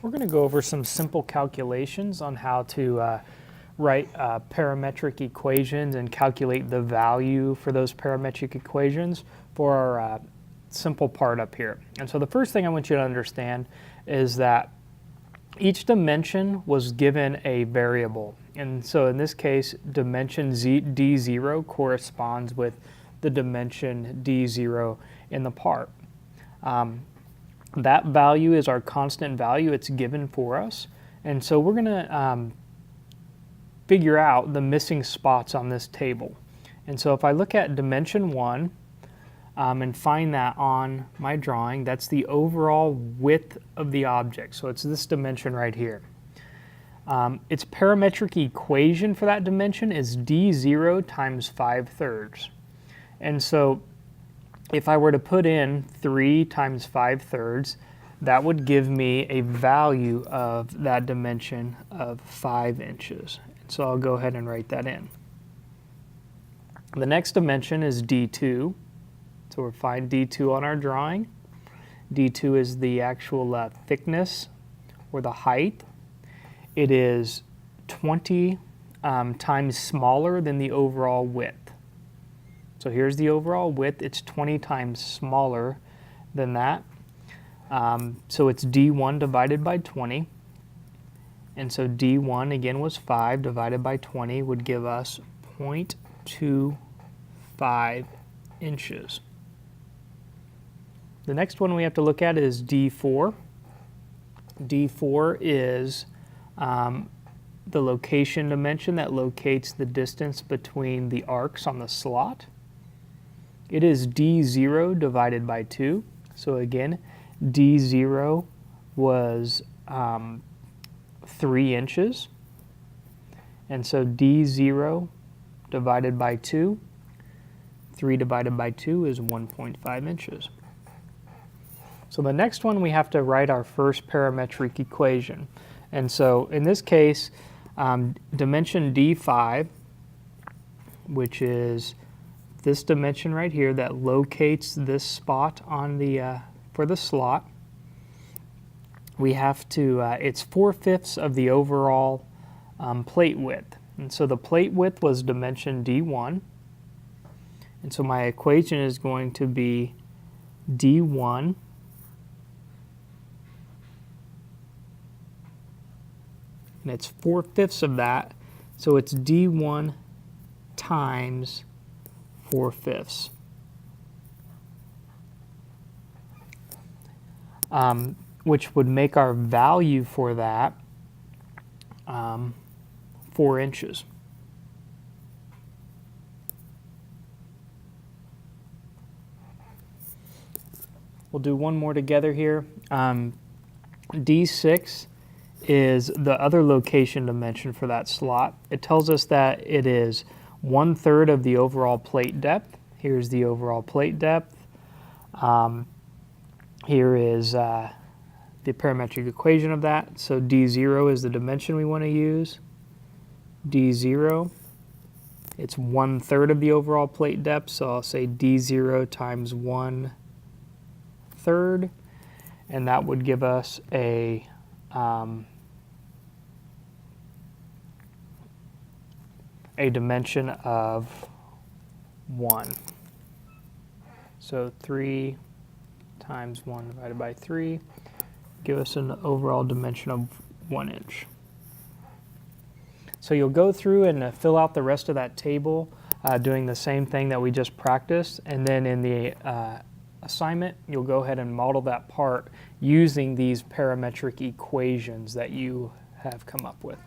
We're going to go over some simple calculations on how to write parametric equations and calculate the value for those parametric equations for our simple part up here. And so the first thing I want you to understand is that each dimension was given a variable. And so in this case, dimension d0 corresponds with the dimension d0 in the part. That value is our constant value. It's given for us. And so we're going to figure out the missing spots on this table. And so if I look at dimension 1 and find that on my drawing, that's the overall width of the object. So it's this dimension right here. Its parametric equation for that dimension is d0 times 5/3. And so if I were to put in 3 times 5/3, that would give me a value of that dimension of 5 inches. So I'll go ahead and write that in. The next dimension is d2. So we'll find d2 on our drawing. d2 is the actual thickness or the height. It is 20 times smaller than the overall width. So here's the overall width. It's 20 times smaller than that. So it's d1 divided by 20. And so d1 again was 5 divided by 20 would give us 0.25 inches. The next one we have to look at is d4. d4 is the location dimension that locates the distance between the arcs on the slot. It is d0 divided by 2. So again, d0 was 3 inches. And so d0 divided by 2, 3 divided by 2 is 1.5 inches. So the next one we have to write our first parametric equation. And so in this case, dimension d5, which is this dimension right here that locates this spot on the for the slot, we have to, it's 4/5 of the overall plate width. And so the plate width was dimension d1. And so my equation is going to be d1 and it's 4/5 of that. So it's d1 times 4/5. Which would make our value for that 4 inches. We'll do one more together here. D6 is the other location dimension for that slot. It tells us that it is 1/3 of the overall plate depth. Here's the overall plate depth. Here is the parametric equation of that. So d0 is the dimension we want to use. d0, it's 1/3 of the overall plate depth. So I'll say d0 times 1/3, and that would give us a dimension of 1. So 3 times 1 divided by 3 give us an overall dimension of 1 inch. So you'll go through and fill out the rest of that table doing the same thing that we just practiced, and then in the assignment you'll go ahead and model that part using these parametric equations that you have come up with.